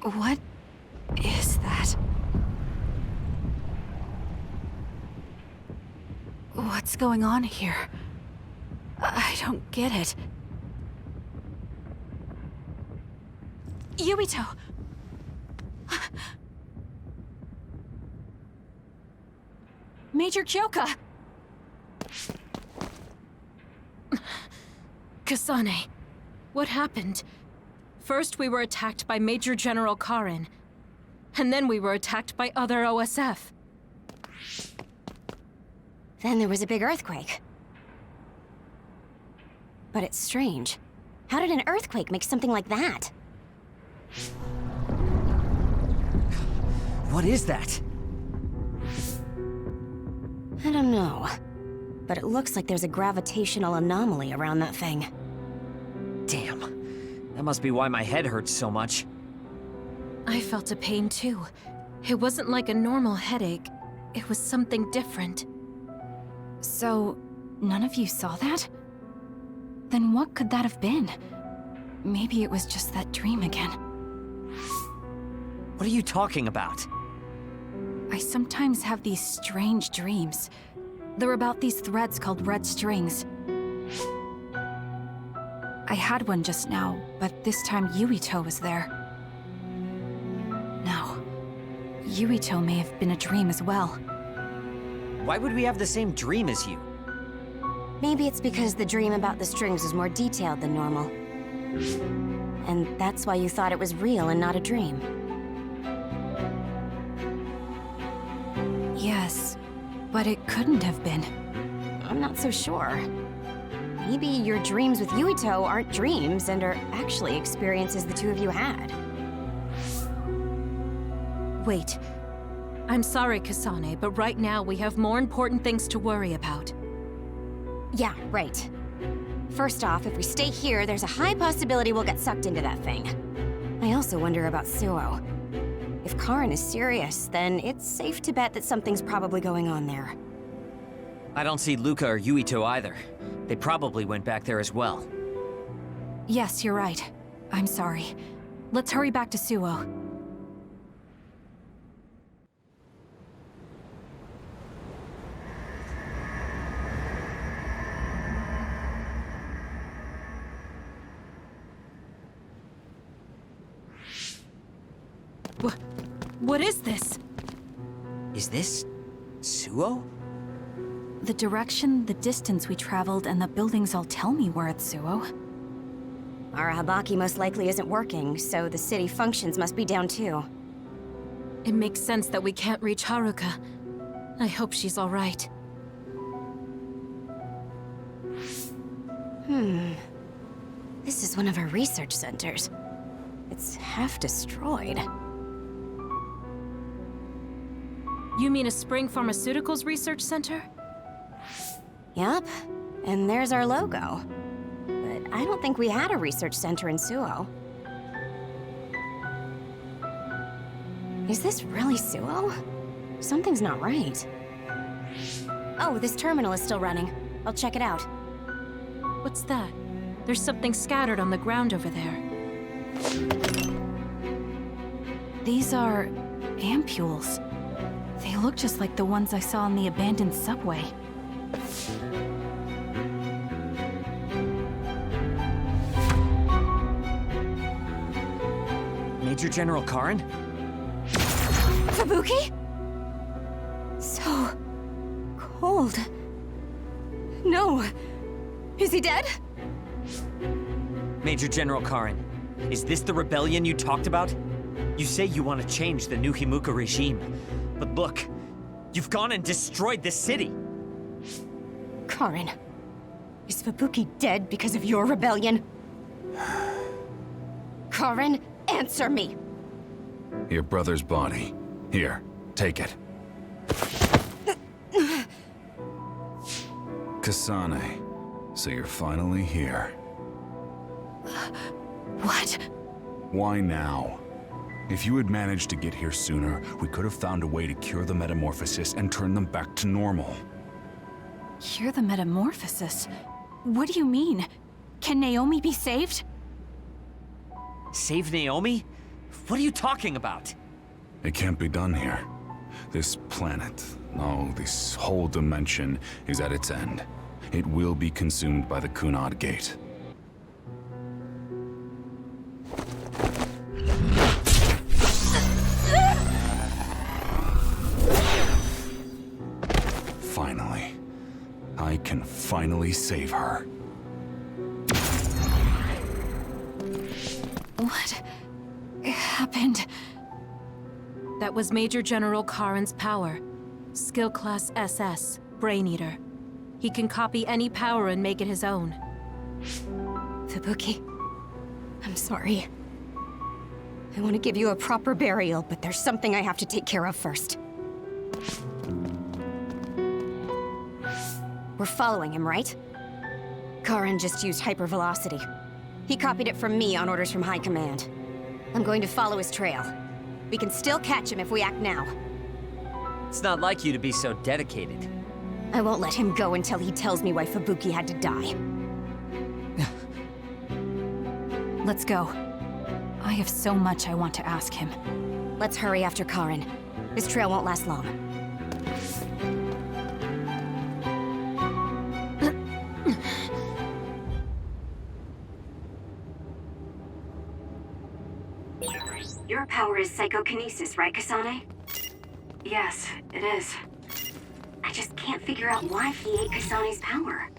What is that? What's going on here? I don't get it. Yuito! Major Kyoka! Kasane, what happened? First we were attacked by Major General Karin, and then we were attacked by other OSF. Then there was a big earthquake. But it's strange. How did an earthquake make something like that? What is that? I don't know. But it looks like there's a gravitational anomaly around that thing. Damn. That must be why my head hurts so much. I felt a pain too. It wasn't like a normal headache. It was something different. So, none of you saw that? Then what could that have been? Maybe it was just that dream again. What are you talking about? I sometimes have these strange dreams. They're about these threads called red strings. I had one just now, but this time Yuito was there. No. Yuito may have been a dream as well. Why would we have the same dream as you? Maybe it's because the dream about the strings was more detailed than normal. And that's why you thought it was real and not a dream. Yes, but it couldn't have been. I'm not so sure. Maybe your dreams with Yuito aren't dreams and are actually experiences the two of you had. Wait. I'm sorry, Kasane, but right now we have more important things to worry about. Yeah, right. First off, if we stay here, there's a high possibility we'll get sucked into that thing. I also wonder about Suoh. If Karin is serious, then it's safe to bet that something's probably going on there. I don't see Luca or Yuito either. They probably went back there as well. Yes, you're right. I'm sorry. Let's hurry back to Suoh. What is this? Is this... Suoh? The direction, the distance we traveled, and the buildings all tell me we're at Suoh. Our Habaki most likely isn't working, so the city functions must be down too. It makes sense that we can't reach Haruka. I hope she's all right. This is one of our research centers. It's half destroyed. You mean a Spring Pharmaceuticals Research Center? Yup, and there's our logo. But I don't think we had a research center in Suoh. Is this really Suoh? Something's not right. Oh, this terminal is still running. I'll check it out. What's that? There's something scattered on the ground over there. These are... ampules. They look just like the ones I saw in the abandoned subway. Major General Karin? Fubuki? So... cold. No. Is he dead? Major General Karin, is this the rebellion you talked about? You say you want to change the new Himuka regime, but look, you've gone and destroyed the city! Karin, is Fubuki dead because of your rebellion? Karin, answer me! Your brother's body. Here, take it. Kasane, so you're finally here. What? Why now? If you had managed to get here sooner, we could have found a way to cure the metamorphosis and turn them back to normal. Cure the metamorphosis? What do you mean? Can Naomi be saved? Save Naomi? What are you talking about? It can't be done here. This planet, no, this whole dimension is at its end. It will be consumed by the Kunad Gate. Finally. I can finally save her. What happened? That was Major General Karen's power. Skill class SS, Brain Eater. He can copy any power and make it his own. Fubuki, I'm sorry. I want to give you a proper burial, but there's something I have to take care of first. We're following him, right? Karen just used hypervelocity. He copied it from me on orders from High Command. I'm going to follow his trail. We can still catch him if we act now. It's not like you to be so dedicated. I won't let him go until he tells me why Fubuki had to die. Let's go. I have so much I want to ask him. Let's hurry after Karen. His trail won't last long. Your power is psychokinesis, right, Kasane? Yes, it is. I just can't figure out why he ate Kasane's power.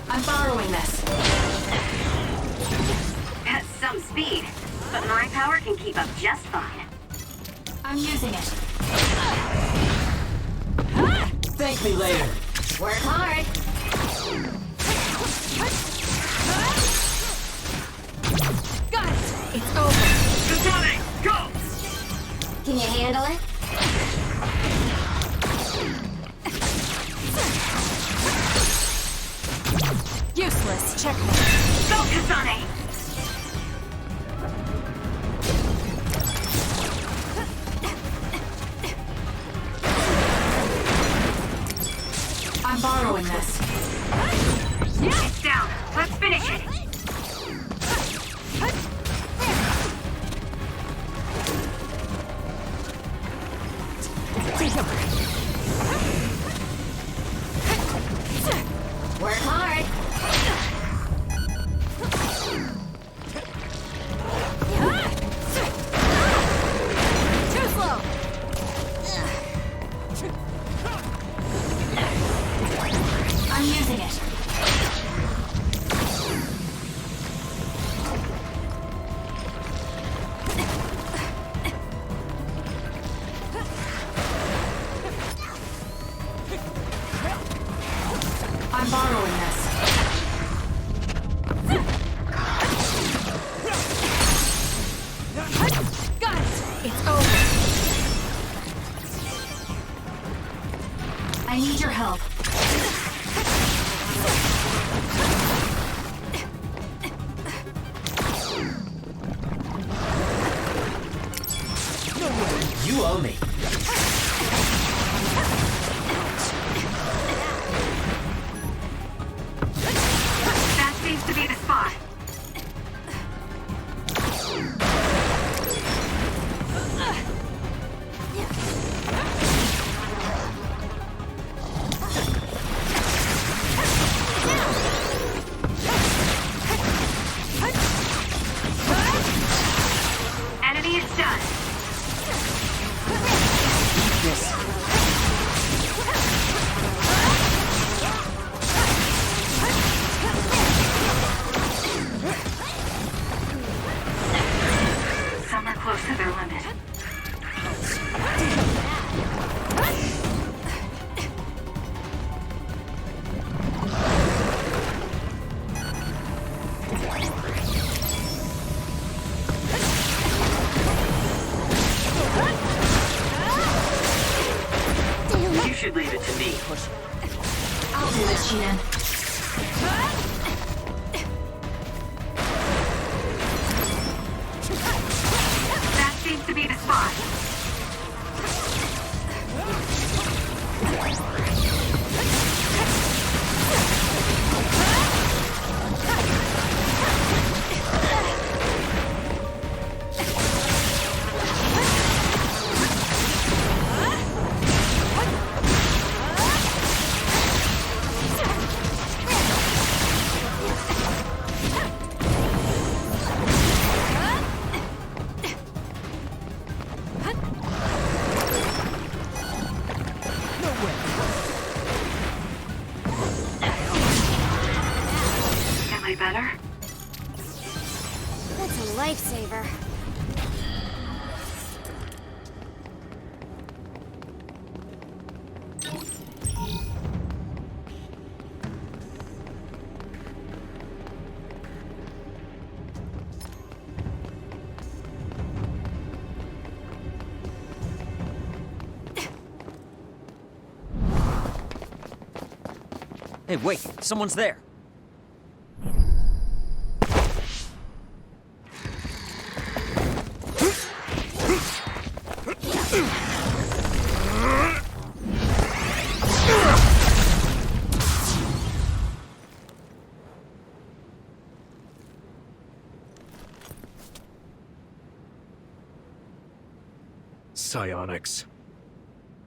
I'm borrowing this. That's some speed, but my power can keep up just fine. I'm using it. Thank me later. Work hard! Got it! It's over. Kasane, go! Can you handle it? Useless. Checkmate. Go, Kasane! I'm borrowing this. It's down. Let's finish it. Work hard! Too slow. I'm using it. I'm borrowing this. Got it! It's over. I need your help. You owe me. That seems to be the spot. Enemy is done. Some are close to their limit. should leave it to me. I'll do this, Shinan. That seems to be the spot. Better? That's a lifesaver. Hey, wait, someone's there. Psionics.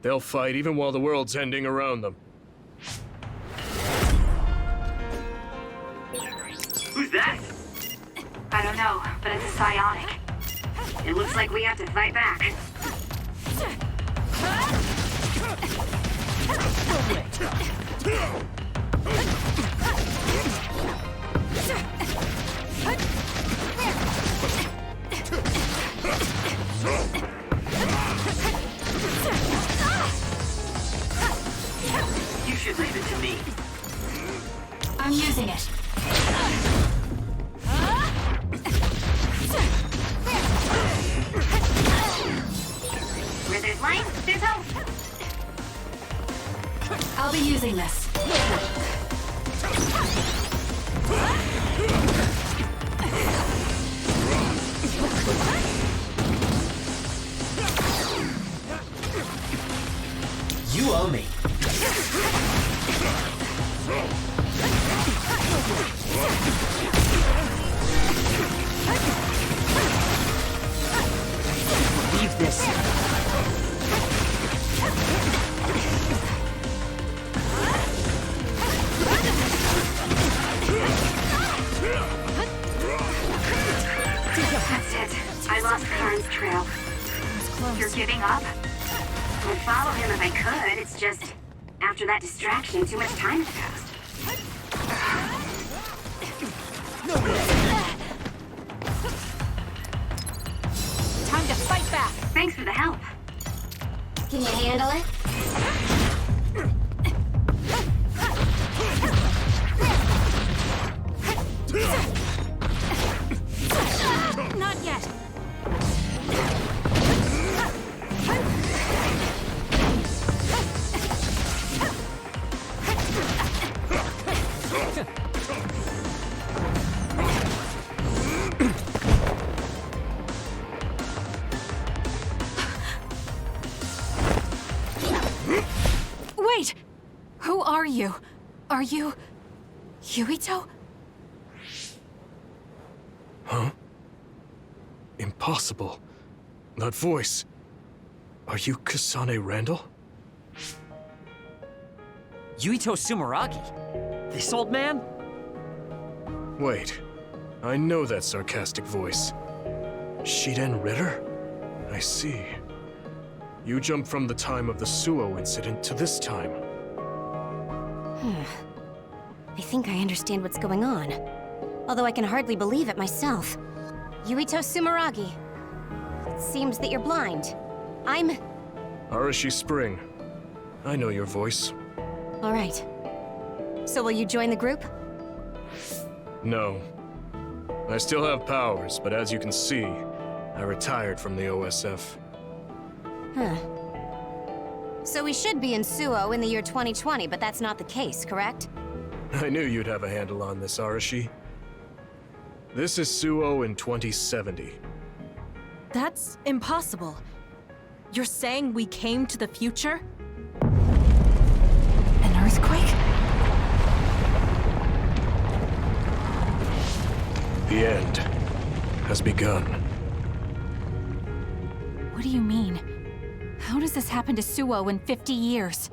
They'll fight even while the world's ending around them. Who's that? I don't know, but it's a psionic. It looks like we have to fight back. You should leave it to me. I'm using it. Where there's light, there's hope. I'll be using this. You owe me. Leave this. That's it. I lost Karen's trail. You're giving up? I'd follow him if I could. It's just, after that distraction, too much time has passed. Time to fight back! Thanks for the help. Can you handle it? Not yet! Wait! Who are you? Are you... Yuito? Huh? Impossible. That voice. Are you Kasane Randall? Yuito Sumeragi? This old man? Wait. I know that sarcastic voice. Shiden Ritter? I see. You jumped from the time of the Suoh incident to this time. I think I understand what's going on. Although I can hardly believe it myself. Yuito Sumeragi. It seems that you're blind. I'm... Arashi Spring. I know your voice. All right. So will you join the group? No. I still have powers, but as you can see, I retired from the OSF. Huh. So we should be in Suoh in the year 2020, but that's not the case, correct? I knew you'd have a handle on this, Arashi. This is Suoh in 2070. That's impossible. You're saying we came to the future? An earthquake? The end has begun. What do you mean? How does this happen to Suoh in 50 years?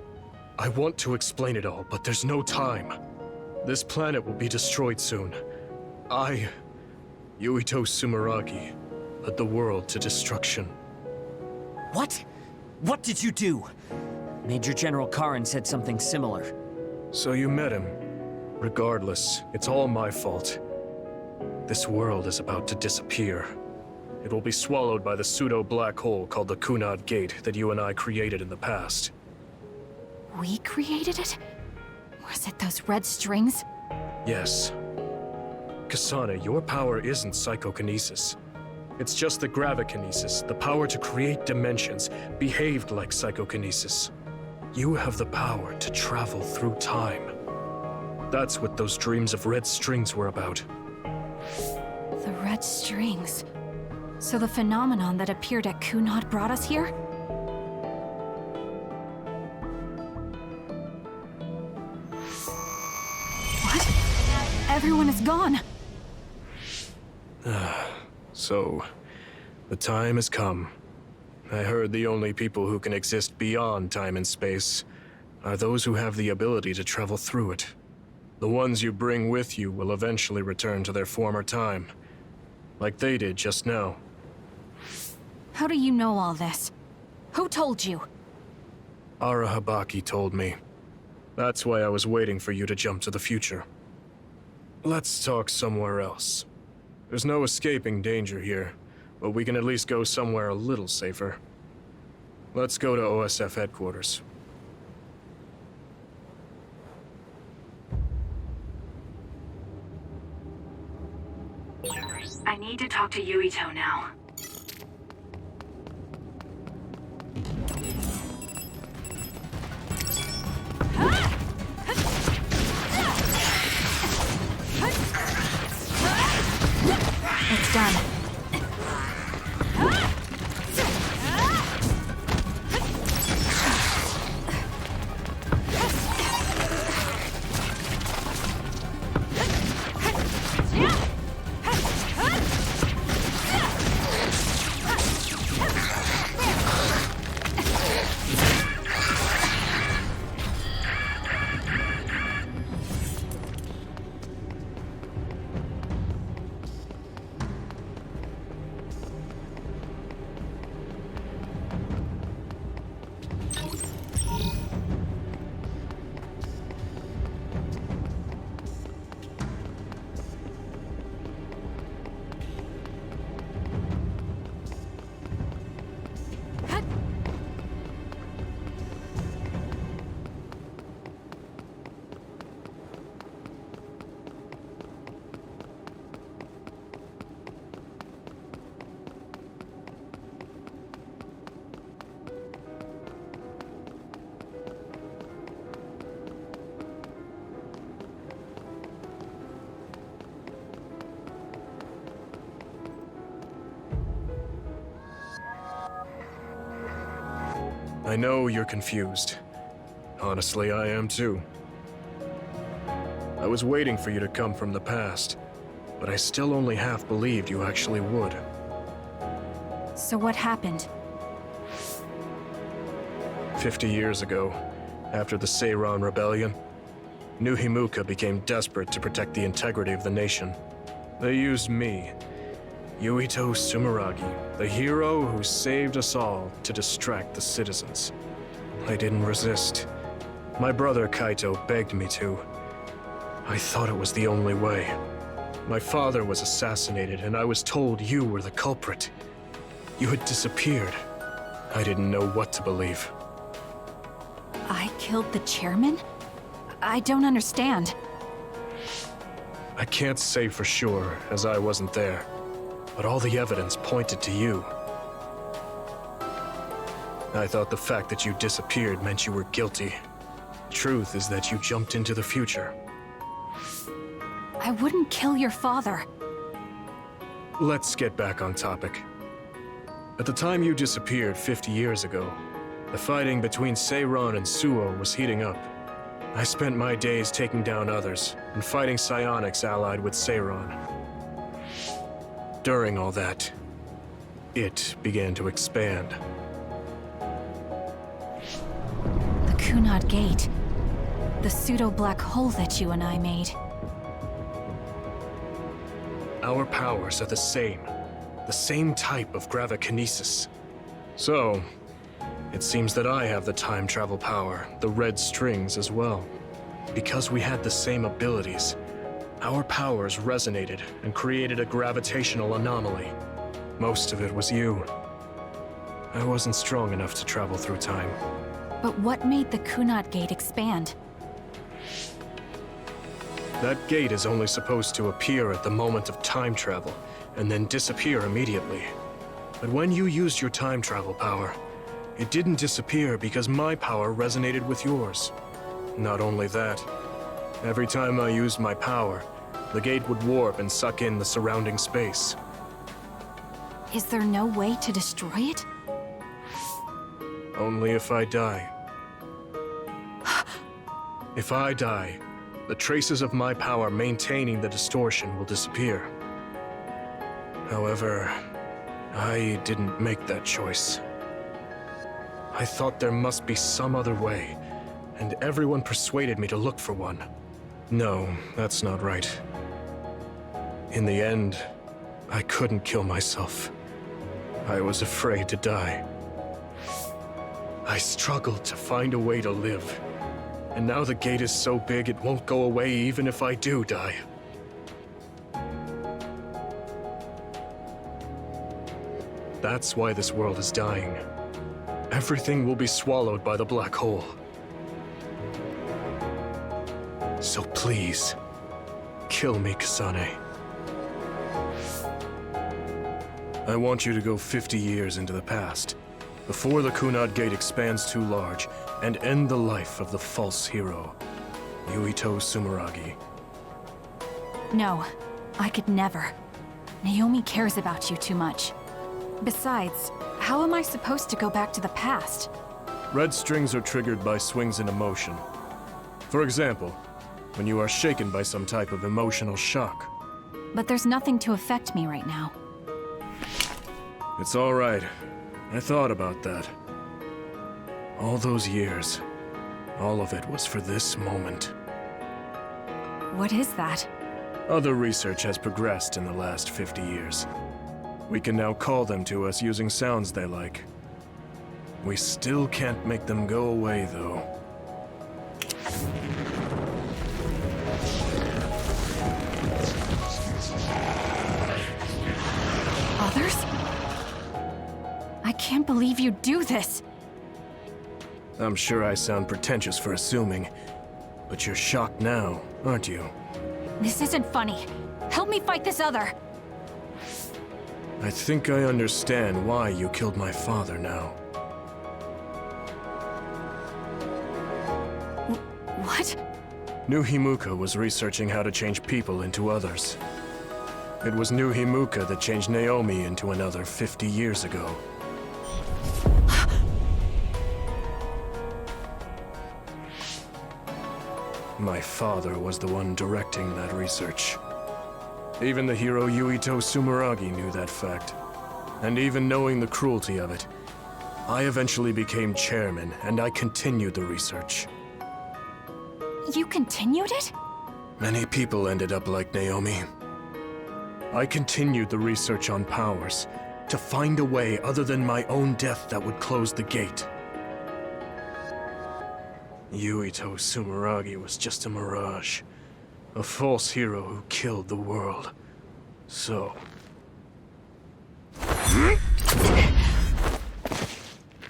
I want to explain it all, but there's no time. This planet will be destroyed soon. Yuito Sumeragi, led the world to destruction. What? What did you do? Major General Karin said something similar. So you met him. Regardless, it's all my fault. This world is about to disappear. It will be swallowed by the pseudo-black hole called the Kunad Gate that you and I created in the past. We created it? Was it those red strings? Yes. Kasane, your power isn't psychokinesis. It's just the gravikinesis, the power to create dimensions, behaved like psychokinesis. You have the power to travel through time. That's what those dreams of red strings were about. The red strings. So the phenomenon that appeared at Kunad brought us here? What? Everyone is gone! So, the time has come. I heard the only people who can exist beyond time and space are those who have the ability to travel through it. The ones you bring with you will eventually return to their former time, like they did just now. How do you know all this? Who told you? Ara Habaki told me. That's why I was waiting for you to jump to the future. Let's talk somewhere else. There's no escaping danger here, but we can at least go somewhere a little safer. Let's go to OSF headquarters. I need to talk to Yuito now. It's done. I know you're confused. Honestly, I am too. I was waiting for you to come from the past, but I still only half believed you actually would. So what happened? 50 years ago, after the Seiran Rebellion, New Himuka became desperate to protect the integrity of the nation. They used me, Yuito Sumeragi, the hero who saved us all, to distract the citizens. I didn't resist. My brother Kaito begged me to. I thought it was the only way. My father was assassinated, and I was told you were the culprit. You had disappeared. I didn't know what to believe. I killed the chairman? I don't understand. I can't say for sure, as I wasn't there. But all the evidence pointed to you. I thought the fact that you disappeared meant you were guilty. Truth is that you jumped into the future. I wouldn't kill your father. Let's get back on topic. At the time you disappeared 50 years ago, the fighting between Seiron and Suoh was heating up. I spent my days taking down others and fighting psionics allied with Seiron. During all that, it began to expand. The Kunad Gate. The pseudo-black hole that you and I made. Our powers are the same type of gravikinesis. So, it seems that I have the time travel power, the red strings as well. Because we had the same abilities, our powers resonated and created a gravitational anomaly. Most of it was you. I wasn't strong enough to travel through time. But what made the Kunad Gate expand? That gate is only supposed to appear at the moment of time travel, and then disappear immediately. But when you used your time travel power, it didn't disappear because my power resonated with yours. Not only that, every time I used my power, the gate would warp and suck in the surrounding space. Is there no way to destroy it? Only if I die. If I die, the traces of my power maintaining the distortion will disappear. However, I didn't make that choice. I thought there must be some other way, and everyone persuaded me to look for one. No, that's not right. In the end, I couldn't kill myself. I was afraid to die. I struggled to find a way to live. And now the gate is so big it won't go away even if I do die. That's why this world is dying. Everything will be swallowed by the black hole. So please, kill me, Kasane. I want you to go 50 years into the past, before the Kunad Gate expands too large, and end the life of the false hero, Yuito Sumeragi. No, I could never. Naomi cares about you too much. Besides, how am I supposed to go back to the past? Red strings are triggered by swings in emotion. For example, when you are shaken by some type of emotional shock. But there's nothing to affect me right now. It's all right. I thought about that. All those years, all of it was for this moment. What is that? Other research has progressed in the last 50 years. We can now call them to us using sounds they like. We still can't make them go away, though. Others? I can't believe you do this! I'm sure I sound pretentious for assuming, but you're shocked now, aren't you? This isn't funny. Help me fight this other! I think I understand why you killed my father now. What? New Himuka was researching how to change people into others. It was New Himuka that changed Naomi into another 50 years ago. My father was the one directing that research. Even the hero Yuito Sumeragi knew that fact. And even knowing the cruelty of it, I eventually became chairman and I continued the research. You continued it? Many people ended up like Naomi. I continued the research on powers, to find a way other than my own death that would close the gate. Yuito Sumeragi was just a mirage. A false hero who killed the world. So...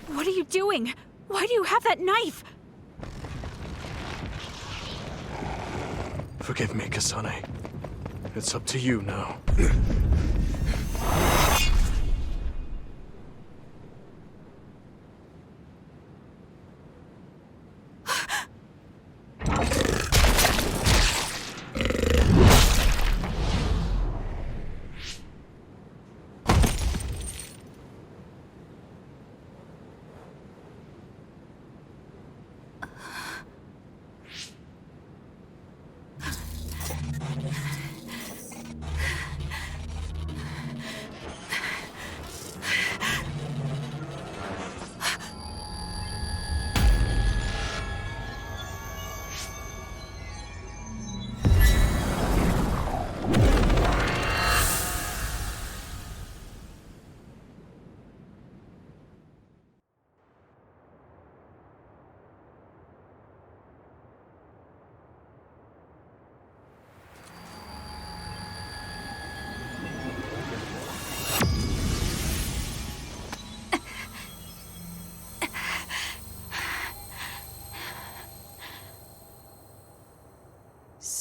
What are you doing? Why do you have that knife? Forgive me, Kasane. It's up to you now.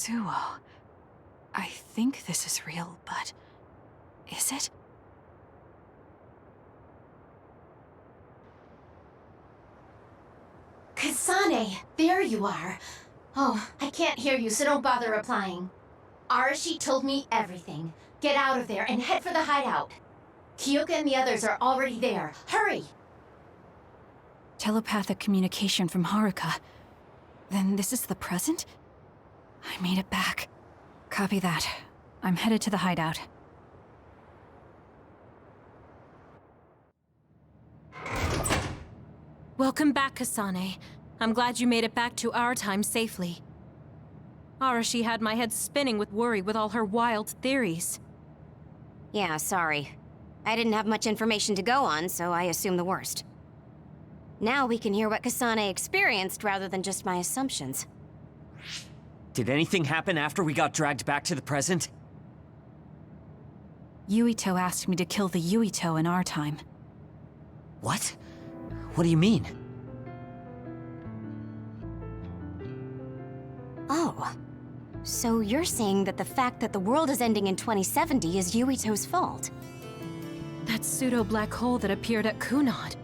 Suoh. I think this is real, but is it? Kasane, there you are. Oh, I can't hear you, so don't bother replying. Arashi told me everything. Get out of there and head for the hideout. Kyoka and the others are already there. Hurry! Telepathic communication from Haruka. Then this is the present? I made it back. Copy that. I'm headed to the hideout. Welcome back, Kasane. I'm glad you made it back to our time safely. Arashi had my head spinning with worry with all her wild theories. Yeah, sorry. I didn't have much information to go on, so I assumed the worst. Now we can hear what Kasane experienced rather than just my assumptions. Did anything happen after we got dragged back to the present? Yuito asked me to kill the Yuito in our time. What? What do you mean? Oh. So you're saying that the fact that the world is ending in 2070 is Yuito's fault? That pseudo-black hole that appeared at Kunad.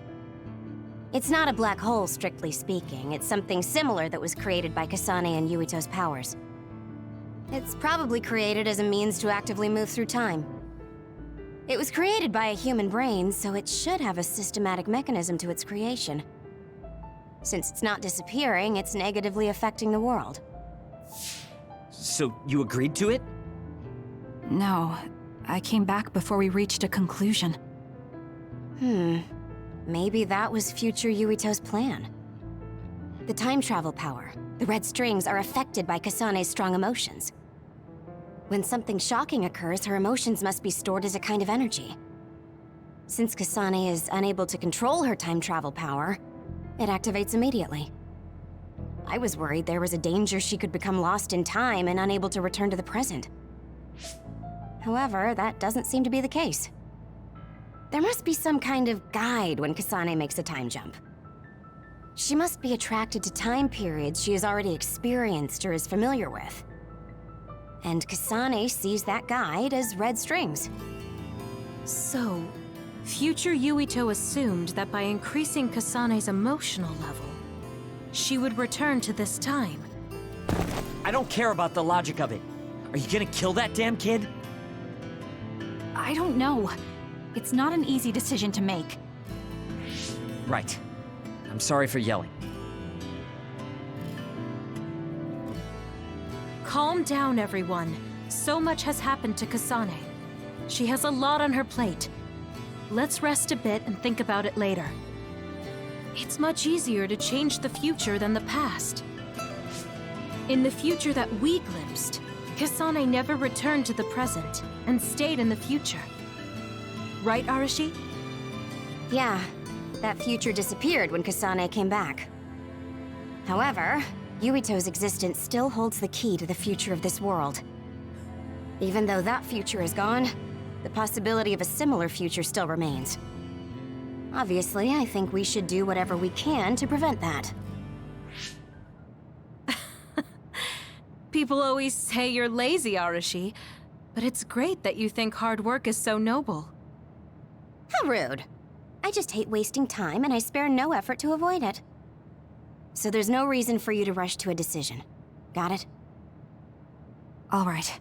It's not a black hole, strictly speaking. It's something similar that was created by Kasane and Yuito's powers. It's probably created as a means to actively move through time. It was created by a human brain, so it should have a systematic mechanism to its creation. Since it's not disappearing, it's negatively affecting the world. So you agreed to it? No, I came back before we reached a conclusion. Maybe that was future Yuito's plan. The time travel power, the red strings, are affected by Kasane's strong emotions. When something shocking occurs, her emotions must be stored as a kind of energy. Since Kasane is unable to control her time travel power, it activates immediately. I was worried there was a danger she could become lost in time and unable to return to the present. However, that doesn't seem to be the case. There must be some kind of guide when Kasane makes a time jump. She must be attracted to time periods she has already experienced or is familiar with. And Kasane sees that guide as red strings. So, future Yuito assumed that by increasing Kasane's emotional level, she would return to this time. I don't care about the logic of it. Are you gonna kill that damn kid? I don't know. It's not an easy decision to make. Right. I'm sorry for yelling. Calm down, everyone. So much has happened to Kasane. She has a lot on her plate. Let's rest a bit and think about it later. It's much easier to change the future than the past. In the future that we glimpsed, Kasane never returned to the present and stayed in the future. Right, Arashi? Yeah, that future disappeared when Kasane came back. However, Yuito's existence still holds the key to the future of this world. Even though that future is gone, the possibility of a similar future still remains. Obviously, I think we should do whatever we can to prevent that. People always say you're lazy, Arashi, but it's great that you think hard work is so noble. How rude. I just hate wasting time and I spare no effort to avoid it. So there's no reason for you to rush to a decision. Got it? All right.